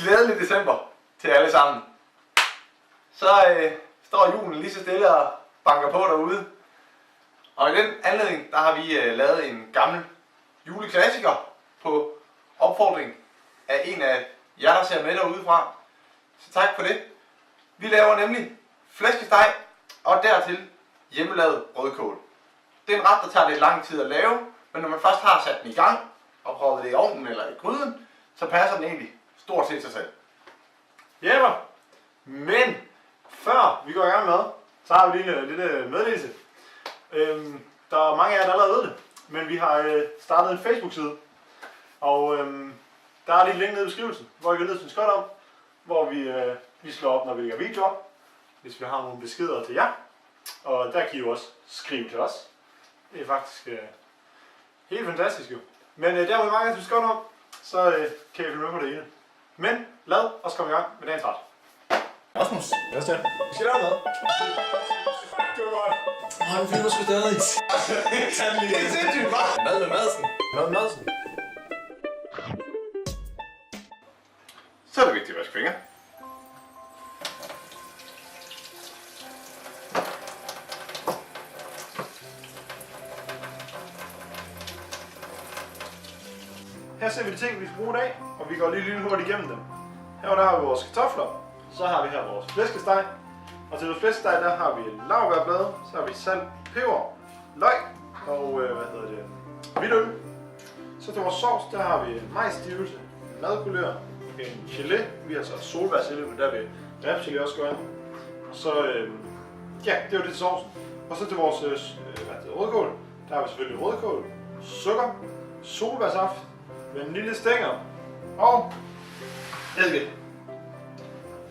Glædelig december til alle sammen. Så står julen lige så stille og banker på derude. Og i den anledning, der har vi lavet en gammel juleklassiker på opfordring af en af jer, der ser med derudefra. Så tak for det. Vi laver nemlig flæskesteg og dertil hjemmelavet rødkål. Det er en ret, der tager lidt lang tid at lave, men når man først har sat den i gang og prøvet det i ovnen eller i gryden, så passer den egentlig stort set sig selv. Jæber! Men før vi går i gang med, så har vi lige en lille meddelelse. Der er mange af jer, der allerede ved det, men vi har startet en Facebook-side, og der er lige en link nede i beskrivelsen, hvor I kan ned til om, hvor vi slår op, når vi lægger videoer, hvis vi har nogle beskeder til jer. Og der kan I jo også skrive til os. Det er faktisk helt fantastisk jo. Men der hvor I mange af jer om, så kan I følge med på det ene. Men lad os komme i gang med dagens ret. Rasmus, Hvad er det? vi skal lave mad. Det var godt. Han filmer sgu stadig. Det er sindssygt, hva'? Mad med Madsen. Mad med Madsen. Så er det vigtigt at vaske fingre. Her ser vi de ting, vi skal bruge i dag, og vi går lige hurtigt igennem dem. Her der har vi vores kartofler, så har vi her vores flæskesteg, og til vores flæskesteg der har vi laurbærblade, så har vi salt, peber, løg og hvidtøl. Så til vores sovs, der har vi majsstivelse, madkulør, en gelé, vi har så solbærgelé, men der vil repgelé også gøre. Og så, ja, det var det til sovsen. Og så til vores rødkål, der har vi selvfølgelig rødkål, sukker, solbærsaft, vaniljestænger og eddike.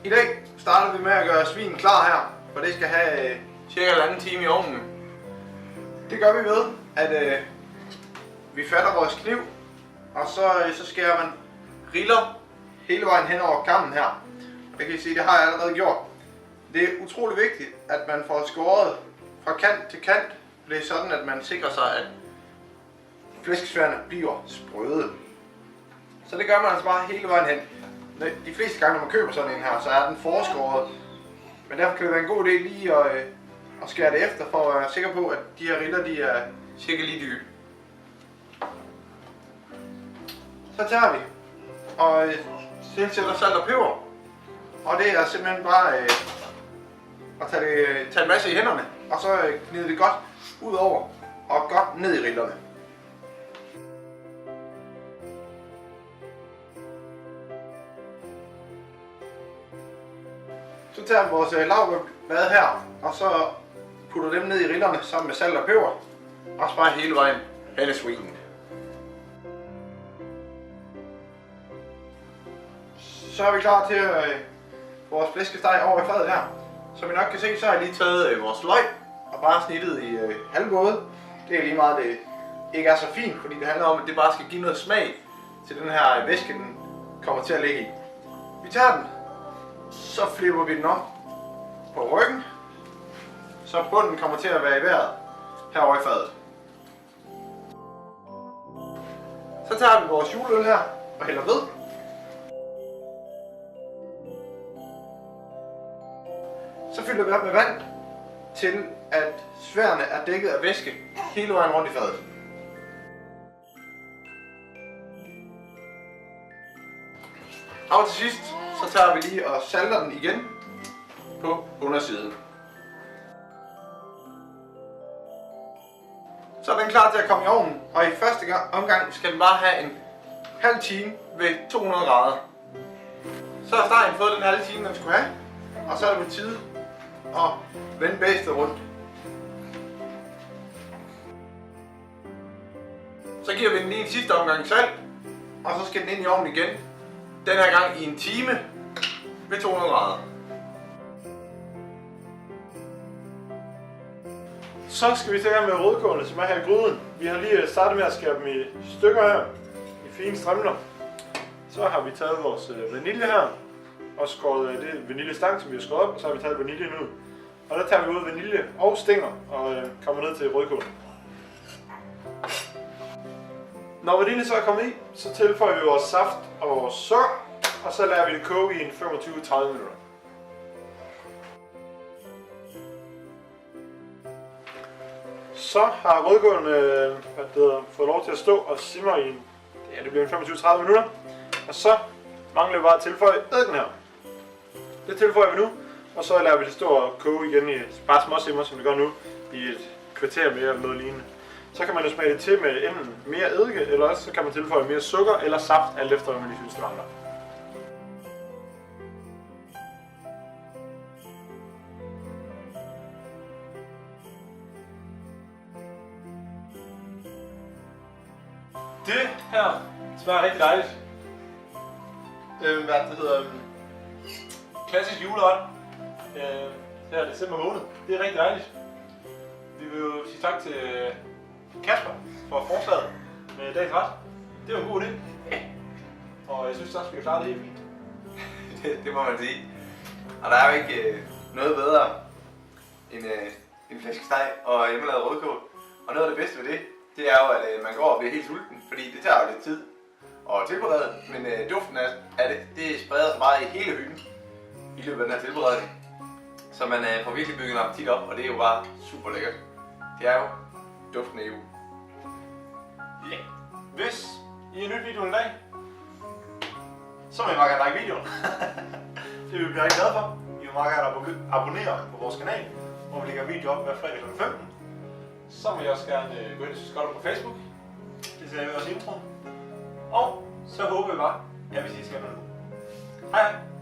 I dag starter vi med at gøre svinen klar her, for det skal have cirka 1,5 time i ovnen. Det gør vi ved, at vi fatter vores kniv, og så skærer man riller hele vejen hen over kammen her. Jeg kan sige, det har jeg allerede gjort. Det er utrolig vigtigt, at man får skåret fra kant til kant. Det er sådan, at man sikrer sig, at flæskesværene bliver sprøde. Så det gør man altså bare hele vejen hen. De fleste gange, når man køber sådan en her, så er den forskåret. Men derfor kan det være en god idé lige at skære det efter, for at være sikker på, at de her riller, de er cirka lige dybe. Så tager vi og tilsætter salt og peber. Og det er simpelthen bare at tage en masse i hænderne, og så gnide det godt ud over og godt ned i rillerne. Så tager vi vores laurbærblade her, og så putter dem ned i rillerne sammen med salt og peber. Og så bare hele vejen hen i svinen. Så er vi klar til vores flæskesteg over i fadet her. Som I nok kan se, så har jeg lige taget vores løg og bare snittet i halvvåde. Det er lige meget, det ikke er så fint, fordi det handler om, at det bare skal give noget smag til den her væske, den kommer til at ligge i. Vi tager den, så flipper vi den op på ryggen, så bunden kommer til at være i vejret herovre i fadet. Så tager vi vores juleøl her og hælder ved. Så fylder vi op med vand, til at sværene er dækket af væske hele vejen rundt i fadet. Og til sidst, så tager vi lige og salter den igen på undersiden. Så er den klar til at komme i ovnen, og i første omgang skal den bare have en halv time ved 200 grader. Så har stegen fået den halve time, den skulle have, og så er det på tide at vende bæstet rundt. Så giver vi den lige en sidste omgang salt, og så skal den ind i ovnen igen. Den her gang i en time ved 200 grader. Så skal vi til gang med rødkålene, som er her i gryden. Vi har lige startet med at skære dem i stykker her, i fine strimler. Så har vi taget vores vanilje her, og skåret det vaniljestang, som vi har skåret op, og så har vi taget vaniljen ud. Og der tager vi ud vanilje og stænger og kommer ned til rødkål. Når vaniljen så er kommet i, så tilføjer vi vores saft og vores sukker. og så lader vi det koge i en 25-30 minutter. Så har rødkålen fået lov til at stå og simre i det bliver en 25-30 minutter. Og så mangler vi bare at tilføje eddike her. Det tilføjer vi nu, og så lader vi det stå og koge igen i bare småsimmer, som vi gør nu, i et kvarter mere eller noget lignende. Så kan man jo smage det til med enten mere eddike, eller også så kan man tilføje mere sukker eller saft, alt efter hvad man lige synes, det mangler. Det her smager rigtig dejligt. Hvad det hedder? Klassisk juleånd. Her er december måned. Det er rigtig dejligt. Vi vil jo sige tak til Kasper for forslaget med dagens ret. Det var en god idé. Og jeg synes også, vi har klaret det helt fint. Det må man sige. Og der er jo ikke noget bedre end en flaske steg og hjemmelavet rødkål. Og noget af det bedste ved det, det er jo, at man går og bliver helt sulten, fordi det tager jo lidt tid at tilberede, men duften af det spreder sig bare i hele hytten i løbet af den her tilberedning. Så man får virkelig bygget en appetit op, og det er jo bare super lækkert. Det er jo duften af jul. Ja. Hvis I er nyt videoen i dag, så må I meget gerne like videoen. Det vil vi blive rigtig glade for. I må meget gerne abonnere på vores kanal, hvor vi lægger video op hver fredag kl. 15. Så må I også gerne gå ind og subscribe på Facebook. Det ser jeg også i introen. Og så håber vi bare, at vi ses igen. Hej hej!